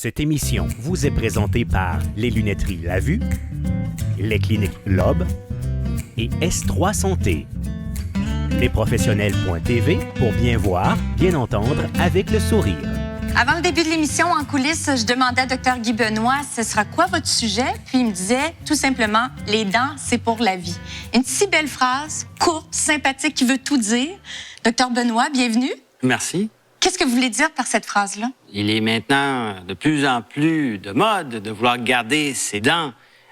Cette émission vous est présentée par les lunetteries La Vue, les cliniques Lobe et S3 Santé. Lesprofessionnels.tv pour bien voir, bien entendre avec le sourire. Avant le début de l'émission, en coulisses, je demandais à Dr Guy Benoît, ce sera quoi votre sujet? Puis il me disait tout simplement, les dents, c'est pour la vie. Une si belle phrase, courte, sympathique, qui veut tout dire. Dr Benoît, bienvenue. Merci. Qu'est-ce que vous voulez dire par cette phrase-là? Il est maintenant de plus en plus de mode de vouloir garder ses dents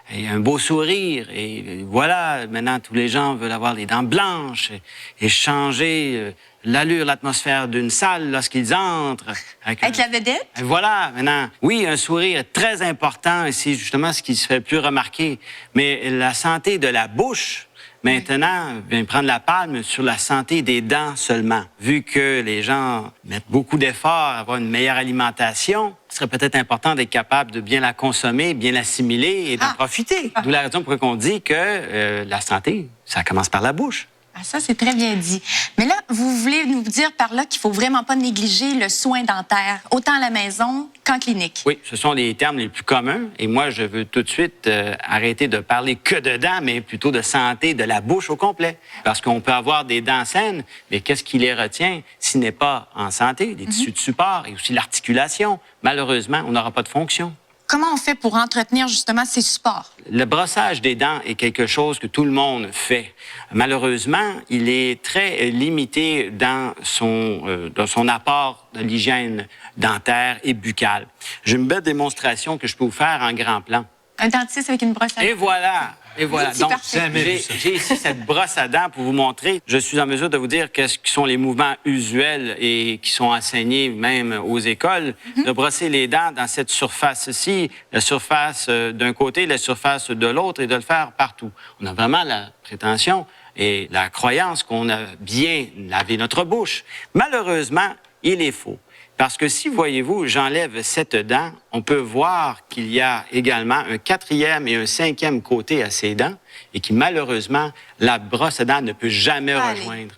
et un beau sourire. Et voilà, maintenant, tous les gens veulent avoir les dents blanches et changer l'allure, l'atmosphère d'une salle lorsqu'ils entrent. Avec la vedette? Et voilà, maintenant, oui, un sourire est très important et c'est justement ce qui se fait le plus remarquer. Mais la santé de la bouche, maintenant, vient prendre la palme sur la santé des dents seulement. Vu que les gens mettent beaucoup d'efforts à avoir une meilleure alimentation, ce serait peut-être important d'être capable de bien la consommer, bien l'assimiler et d'en profiter. D'où la raison pour laquelle on dit que la santé, ça commence par la bouche. Ah, ça, c'est très bien dit. Mais là, vous voulez nous dire par là qu'il faut vraiment pas négliger le soin dentaire, autant à la maison qu'en clinique. Oui, ce sont les termes les plus communs. Et moi, je veux tout de suite arrêter de parler que de dents, mais plutôt de santé de la bouche au complet. Parce qu'on peut avoir des dents saines, mais qu'est-ce qui les retient s'il n'est pas en santé? Les tissus de support et aussi l'articulation. Malheureusement, on n'aura pas de fonction. Comment on fait pour entretenir justement ces supports? Le brossage des dents est quelque chose que tout le monde fait. Malheureusement, il est très limité dans son apport de l'hygiène dentaire et buccale. J'ai une belle démonstration que je peux vous faire en grand plan. Un dentiste avec une brosse à dents. Et voilà! Et voilà. Donc, j'ai ici cette brosse à dents pour vous montrer. Je suis en mesure de vous dire qu'est-ce qui sont les mouvements usuels et qui sont enseignés même aux écoles. De brosser les dents dans cette surface-ci, la surface d'un côté, la surface de l'autre, et de le faire partout. On a vraiment la prétention et la croyance qu'on a bien lavé notre bouche. Malheureusement, il est faux. Parce que si, voyez-vous, j'enlève cette dent, on peut voir qu'il y a également un quatrième et un cinquième côté à ces dents et qui, malheureusement, la brosse à dents ne peut jamais rejoindre.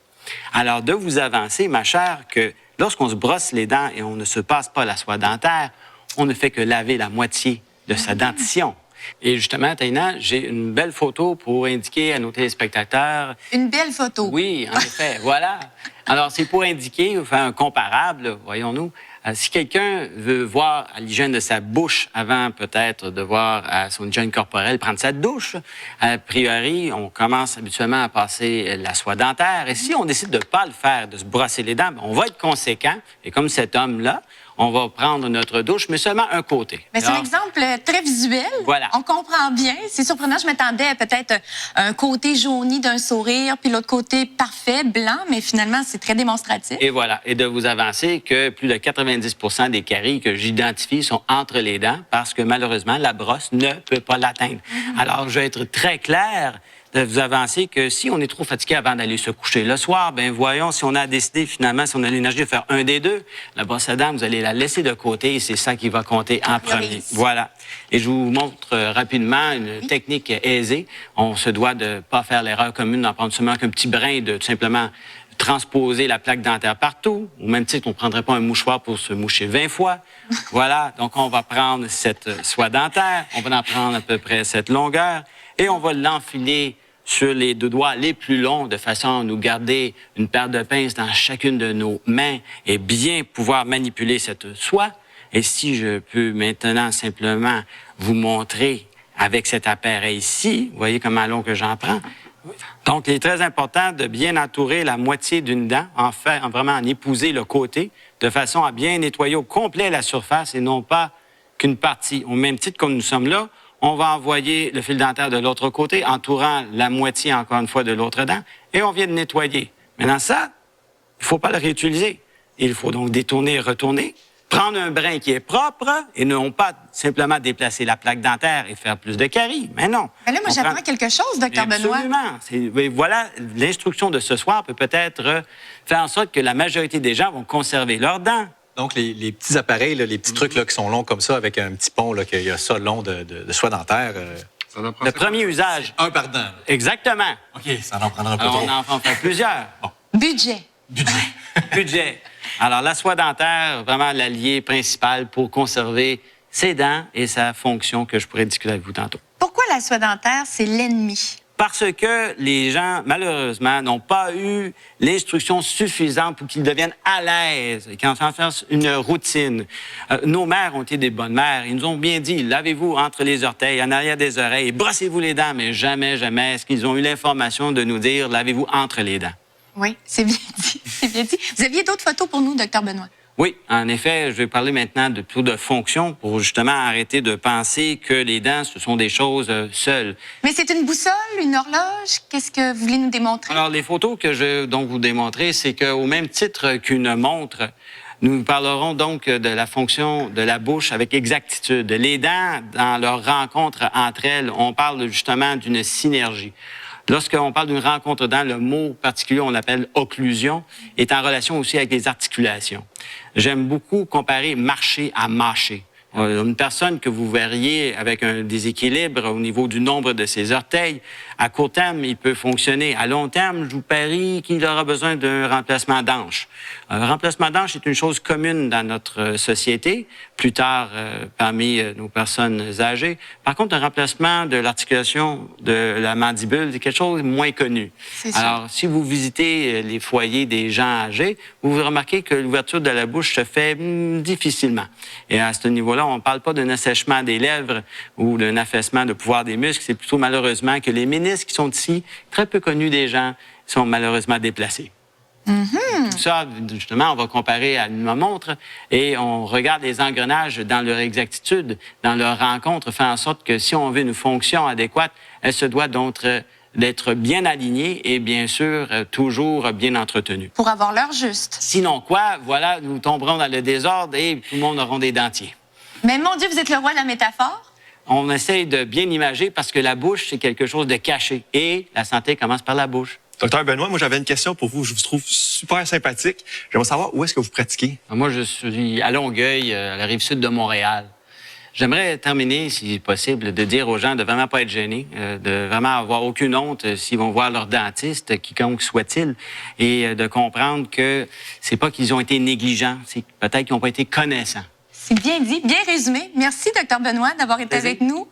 Alors, de vous avancer, ma chère, que lorsqu'on se brosse les dents et on ne se passe pas la soie dentaire, on ne fait que laver la moitié de sa dentition. Et justement, Taina, j'ai une belle photo pour indiquer à nos téléspectateurs... Une belle photo? Oui, en effet, voilà. Alors, c'est pour indiquer, faire un comparable, voyons-nous. Si quelqu'un veut voir à l'hygiène de sa bouche avant peut-être de voir à son hygiène corporelle prendre sa douche, a priori, on commence habituellement à passer la soie dentaire. Et si on décide de ne pas le faire, de se brosser les dents, on va être conséquent. Et comme cet homme-là, on va prendre notre douche, mais seulement un côté. Mais c'est un exemple très visuel. Voilà. On comprend bien. C'est surprenant. Je m'attendais à peut-être un côté jauni d'un sourire, puis l'autre côté parfait, blanc, mais finalement, c'est très démonstratif. Et voilà. Et de vous avancer que plus de 90 des caries que j'identifie sont entre les dents parce que malheureusement, la brosse ne peut pas l'atteindre. Alors, je vais être très clair de vous avancer que si on est trop fatigué avant d'aller se coucher le soir, ben voyons, si on a décidé finalement, si on a l'énergie de faire un des deux, la brosse à dents, vous allez la laisser de côté et c'est ça qui va compter en premier. Voilà. Et je vous montre rapidement une technique aisée. On se doit de pas faire l'erreur commune d'en prendre seulement qu'un petit brin de tout simplement transposer la plaque dentaire partout. Au même titre, on ne prendrait pas un mouchoir pour se moucher 20 fois. Voilà. Donc, on va prendre cette soie dentaire. On va en prendre à peu près cette longueur et on va l'enfiler sur les deux doigts les plus longs de façon à nous garder une paire de pinces dans chacune de nos mains et bien pouvoir manipuler cette soie. Et si je peux maintenant simplement vous montrer avec cet appareil-ci, vous voyez comment long que j'en prends. Donc, il est très important de bien entourer la moitié d'une dent, vraiment en épouser le côté, de façon à bien nettoyer au complet la surface et non pas qu'une partie. Au même titre comme nous sommes là, on va envoyer le fil dentaire de l'autre côté, entourant la moitié, encore une fois, de l'autre dent, et on vient de nettoyer. Maintenant, ça, il ne faut pas le réutiliser. Il faut donc détourner et retourner, prendre un brin qui est propre et non pas simplement déplacer la plaque dentaire et faire plus de caries. Mais non. Mais là, moi, j'apprends quelque chose, Dr Benoît. Absolument. Voilà, l'instruction de ce soir peut peut-être faire en sorte que la majorité des gens vont conserver leurs dents. Donc, les petits appareils, là, les petits trucs là, qui sont longs comme ça, avec un petit pont, qu'il y a ça long de soie dentaire. Le premier usage. Un par dent. Exactement. OK, ça en prendra un peu Alors, trop. on en fait plusieurs. Bon. Budget. Budget. Alors, la soie dentaire, vraiment l'allié principal pour conserver ses dents et sa fonction que je pourrais discuter avec vous tantôt. Pourquoi la soie dentaire, c'est l'ennemi? Parce que les gens, malheureusement, n'ont pas eu l'instruction suffisante pour qu'ils deviennent à l'aise et qu'ils en fassent une routine. Nos mères ont été des bonnes mères. Ils nous ont bien dit, lavez-vous entre les orteils, en arrière des oreilles, brossez-vous les dents, mais jamais, jamais est-ce qu'ils ont eu l'information de nous dire, lavez-vous entre les dents. Oui, c'est bien dit, c'est bien dit. Vous aviez d'autres photos pour nous, Dr Benoît? Oui, en effet, je vais parler maintenant plutôt de fonction pour justement arrêter de penser que les dents, ce sont des choses seules. Mais c'est une boussole, une horloge? Qu'est-ce que vous voulez nous démontrer? Alors, les photos que je vais donc vous démontrer, c'est qu'au même titre qu'une montre, nous parlerons donc de la fonction de la bouche avec exactitude. Les dents, dans leur rencontre entre elles, on parle justement d'une synergie. Lorsqu'on parle d'une rencontre dents, le mot particulier, on l'appelle occlusion, est en relation aussi avec les articulations. J'aime beaucoup comparer marcher à mâcher. Une personne que vous verriez avec un déséquilibre au niveau du nombre de ses orteils, à court terme, il peut fonctionner. À long terme, je vous parie qu'il aura besoin d'un remplacement d'hanche. Un remplacement d'hanche est une chose commune dans notre société, plus tard parmi nos personnes âgées. Par contre, un remplacement de l'articulation de la mandibule, c'est quelque chose de moins connu. Alors, si vous visitez les foyers des gens âgés, vous remarquez que l'ouverture de la bouche se fait difficilement. Et à ce niveau-là, on ne parle pas d'un assèchement des lèvres ou d'un affaissement de pouvoir des muscles. C'est plutôt malheureusement que les ménisques qui sont ici, très peu connus des gens, sont malheureusement déplacés. Ça, justement, on va comparer à une montre et on regarde les engrenages dans leur exactitude, dans leur rencontre, fait en sorte que si on veut une fonction adéquate, elle se doit donc d'être bien alignée et bien sûr toujours bien entretenue. Pour avoir l'heure juste. Sinon quoi, voilà, nous tomberons dans le désordre et tout le monde aura des dentiers. Mais mon Dieu, vous êtes le roi de la métaphore? On essaye de bien imager parce que la bouche, c'est quelque chose de caché et la santé commence par la bouche. Docteur Benoît, moi, j'avais une question pour vous. Je vous trouve super sympathique. J'aimerais savoir où est-ce que vous pratiquez? Moi, je suis à Longueuil, à la rive sud de Montréal. J'aimerais terminer, si possible, de dire aux gens de vraiment pas être gênés, de vraiment avoir aucune honte s'ils vont voir leur dentiste, quiconque soit-il, et de comprendre que c'est pas qu'ils ont été négligents, c'est peut-être qu'ils n'ont pas été connaissants. C'est bien dit, bien résumé. Merci, Dr Benoît, d'avoir été avec nous.